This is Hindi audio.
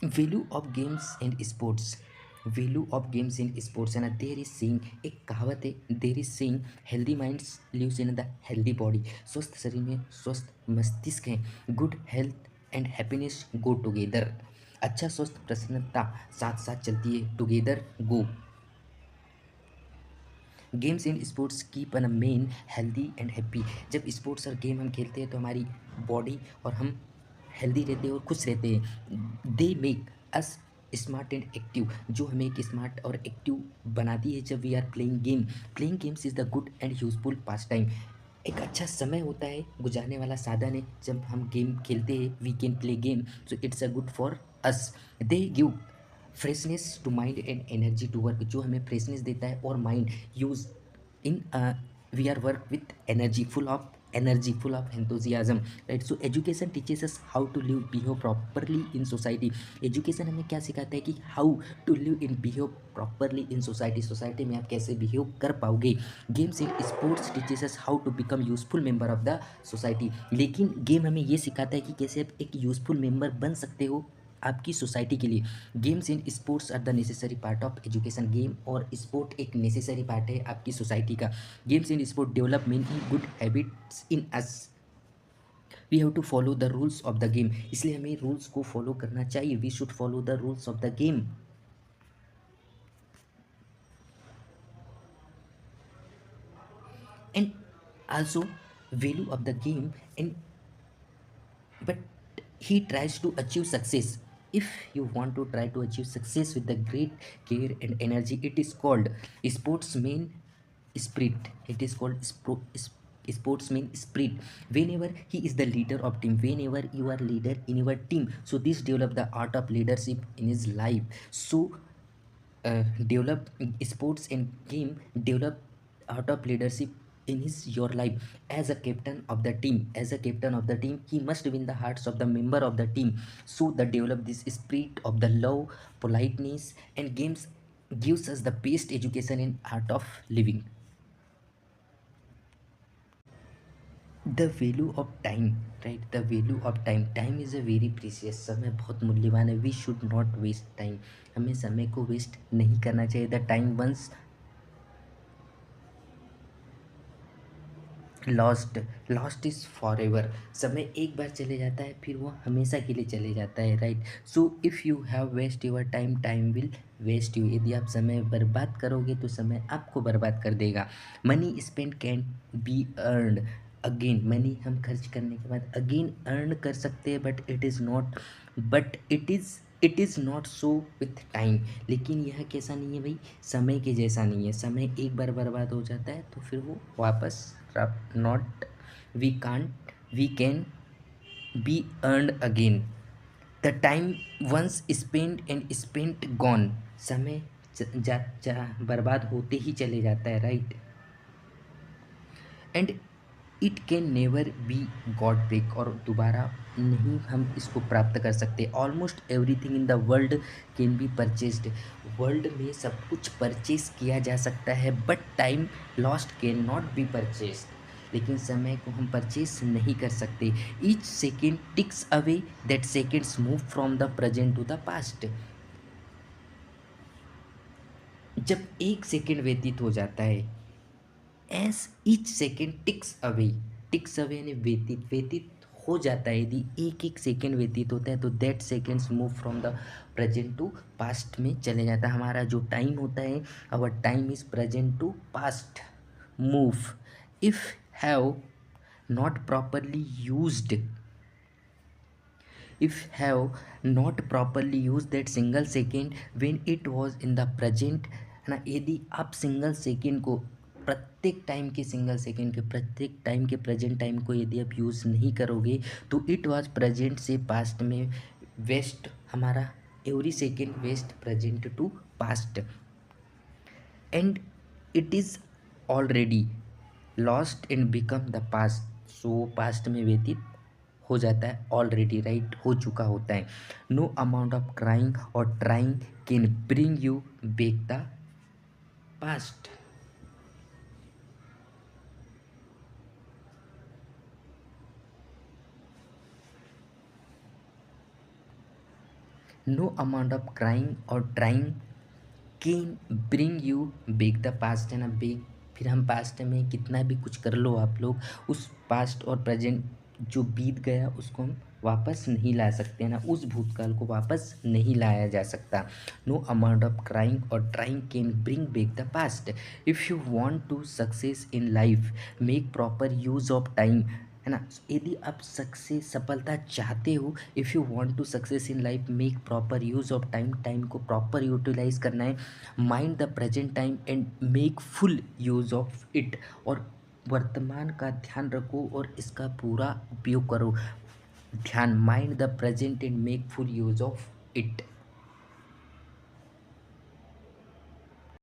Value of games and sports. Value of games in sports है ना, देर इज सेइंग, एक कहावत है, there is saying healthy minds lives in the healthy body. स्वस्थ शरीर में स्वस्थ मस्तिष्क है। Good health and happiness go together. अच्छा स्वस्थ प्रसन्नता साथ साथ चलती है, together go. Games in sports keep an men healthy and happy. जब स्पोर्ट्स और गेम हम खेलते हैं तो हमारी बॉडी और हम हेल्दी रहते हैं और खुश रहते हैं। They make us smart and active. जो हमें एक स्मार्ट और एक्टिव बनाती है जब we are playing game. Playing games is the good and useful pastime. एक अच्छा समय होता है, गुजारने वाला साधन है। जब हम गेम खेलते हैं, we can play game, so it's a good for us. They give freshness to mind and energy to work. जो हमें फ्रेशनेस देता है और mind use in we are work with energy, full of energy, full of enthusiasm, right. So education teaches us how to live behave properly in society. Education हमें क्या सिखाता है कि how to live in behave properly in society. Society में आप कैसे बिहेव कर पाओगे। Games in sports teaches us how to become useful member of the society. लेकिन गेम हमें ये सिखाता है कि कैसे आप एक यूजफुल मेंबर बन सकते हो आपकी सोसाइटी के लिए। Games in sports are the necessary part of education. Game और स्पोर्ट एक नेसेसरी पार्ट है आपकी सोसाइटी का। Games in sport develop many good habits in us. We have to follow the rules of the game. इसलिए हमें रूल्स को फॉलो करना चाहिए। We should follow the rules of the game. And also value of the game, and but he tries to achieve success. If you want to try to achieve success with the great care and energy, it is called sportsman spirit. It is called sportsman spirit. Whenever he is the leader of team, whenever you are leader in your team, so this develop the art of leadership in his life. So develop sports and game develop art of leadership in his your life. As a captain of the team, as a captain of the team, he must win the hearts of the member of the team. So the develop this spirit of the love, politeness, and games gives us the best education in art of living. The value of time, right. The value of time, time is a very precious. समय बहुत मूल्यवान है। We should not waste time. हमें समय को वेस्ट नहीं करना चाहिए। The time once lost, lost is forever. समय एक बार चले जाता है फिर वो हमेशा के लिए चले जाता है, right. So if you have waste your time, time will waste you. यदि आप समय बर्बाद करोगे तो समय आपको बर्बाद कर देगा। Money spend can be earned again. Money हम खर्च करने के बाद अगेन अर्न कर सकते हैं, but it is not, but it is not so with time. लेकिन यह कैसा नहीं है भाई, समय के जैसा नहीं है। समय एक बार बर्बाद हो जाता है तो फिर वो वापस not, we can't, we can be earned again. The time once spend and spent gone. समय बर्बाद होते ही चले जाता है, right. And it can never be got back. और दोबारा नहीं हम इसको प्राप्त कर सकते। Almost everything in the world can be purchased. World में सब कुछ परचेज किया जा सकता है, but time lost can not be purchased. लेकिन समय को हम परचेज नहीं कर सकते। Each second ticks away that seconds move from the present to the past. जब एक सेकेंड व्यतीत हो जाता है, as each second ticks away यानी व्यतीत, व्यतीत हो जाता है। यदि एक एक सेकेंड व्यतीत होता है तो that seconds move from the present to past में चले जाता है। हमारा जो टाइम होता है, our time is present to past move. If have not properly used, if have not properly used that single second when it was in the present, है ना। यदि आप सिंगल सेकेंड को, प्रत्येक टाइम के सिंगल सेकेंड के, प्रत्येक टाइम के प्रेजेंट टाइम को यदि आप यूज़ नहीं करोगे तो इट वाज प्रेजेंट से पास्ट में वेस्ट। हमारा every second waste present to past, and it is already lost and become the past. So past में व्यतीत हो जाता है, ऑलरेडी, राइट, हो चुका होता है। नो अमाउंट ऑफ क्राइंग और trying can bring you back the past. No amount of crying और trying can bring you back the past, है ना। बैक, फिर हम पास्ट में कितना भी कुछ कर लो आप लोग, उस पास्ट और प्रेजेंट जो बीत गया उसको हम वापस नहीं ला सकते, है ना। उस भूतकाल को वापस नहीं लाया जा सकता। नो अमाउंट ऑफ क्राइंग और trying can bring back the past. If you want to success in life, make proper use of time, है ना। यदि आप सक्सेस, सफलता चाहते हो, if you want to success in life, make proper use of time, time को प्रॉपर यूटिलाइज करना है। Mind the present time and make full use of it, और वर्तमान का ध्यान रखो और इसका पूरा उपयोग करो। ध्यान, mind the present and make full use of it.